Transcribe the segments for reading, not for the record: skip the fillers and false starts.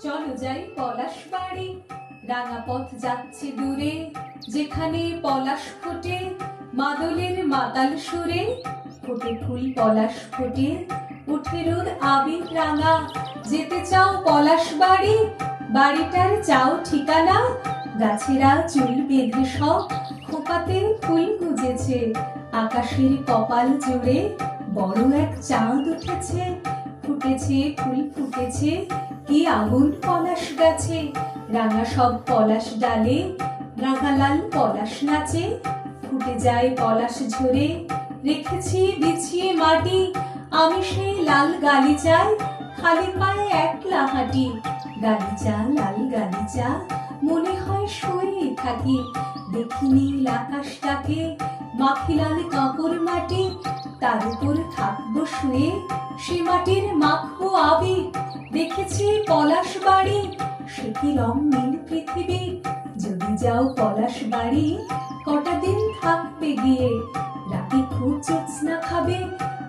চলো যাই পলাশ বাড়ি। রাঙা পথ যাচ্ছে দূরে, যেখানে পলাশ ফোটে মাদলের মাতাল সুরে। ফোটে ফুল পলাশ ফোটে, উঠে রোদ আবির রাঙা। যেতে চাও পলাশ বাড়ি, বাড়িটার চাও ঠিকানা। গাছেরা চুল বেঁধে সব খোপাতে ফুল গুজেছে। আকাশের কপাল জুড়ে বড় এক চাঁদ উঠেছে। ফুটেছে ফুল ফুটেছে, কি আগুন পলাশ গাছে। রাঙা সব পলাশ ডালে রাঙা লাল পলাশ নাচে। ফুটে যায় পলাশ ঝরে, রেখেছি বিছিয়ে মাটি। আমি সেই লাল গালিচায় খালি পায়ে একলা হাঁটি। গালিচা লাল গালিচা, মনে হয় শুয়ে থাকি। দেখি নীল আকাশটাকে, মাখি লাল কাপড় মাটি। তার উপর থাকবো শুয়ে, সে মাটির মাখবো আবির। দেখেছি পলাশ বাড়ি, সে কি রঙিন পৃথিবী। যদি যাও পলাশ বাড়ি, কটা দিন থাকবে গিয়ে। রাতে খুব জ্যোৎস্না খাবে,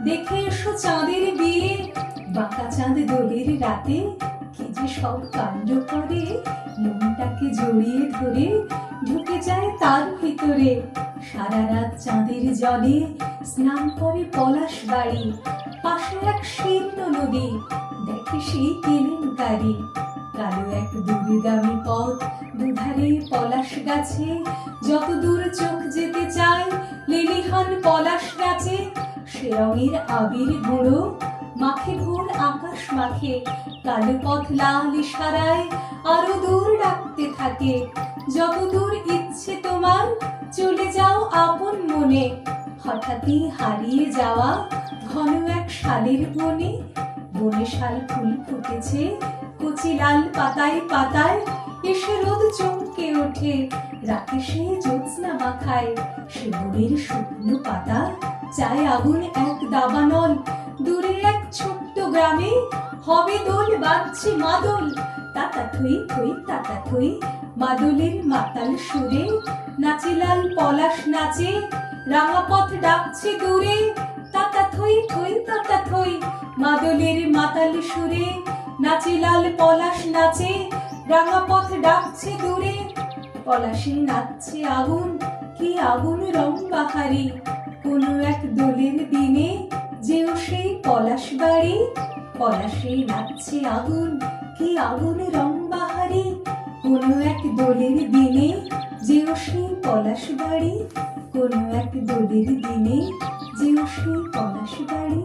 দেখে এসো চাঁদের বিয়ে। বাঁকা চাঁদ দোলের রাতে কি যে সব কাণ্ড করে। মনটাকে জড়িয়ে ধরে ঢুকে যায় তার ভিতরে। সারা রাত চাঁদের জলে স্নান করে পলাশ বাড়ি। পাশে এক শীর্ণ নদী, দেখে সেই কেলেঙ্কারি। কালো এক দূরগামী পথ, দুধারে পলাশ গাছে। যত দূর চোখ যেতে চায়, লিলিহান পলাশ গাছে। সে রঙের আবির গুঁড়ো মাখে ভোর আকাশ মাখে। কালো পথ লাল ইশারায় আরো দূর ডাকতে থাকে। যত দূর ইচ্ছে তোমার, চলে যাও আপন মনে। হঠাৎই হারিয়ে যাওয়া ঘন এক শালের বনে। বনে শাল ফুল ফুটেছে, কচি লাল পাতায় পাতায়। এসে রোদ চমকে ওঠে, রাতে সে জ্যোৎস্না মাখায়। সে বনের শুকনো পাতা চায় আগুন এক দাবানল। দূরে এক ছোট্ট গ্রামে হবে দোল, বাজছে মাদল। তাতা থই থই তাতা থই, মাদলের মাতাল সুরে। নাচে লাল পলাশ নাচে, রাঙা পথ ডাকছে দূরে। তাতা থই থই তাতা থই, মাদলের মাতাল সুরে। নাচে লাল পলাশ নাচে, রাঙা পথ ডাকছে দূরে। পলাশে নাচছে আগুন, কি আগুন রং বাহারি। কোনো এক দোলের দিনে যেও সেই পলাশ বাড়ি। পলাশে নাচছে আগুন, কি আগুন রং বাহারি। কোনো এক দোলের দিনে যেও সেই পলাশ বাড়ি। কোনো এক দোলের দিনে যেও সেই পলাশ বাড়ি।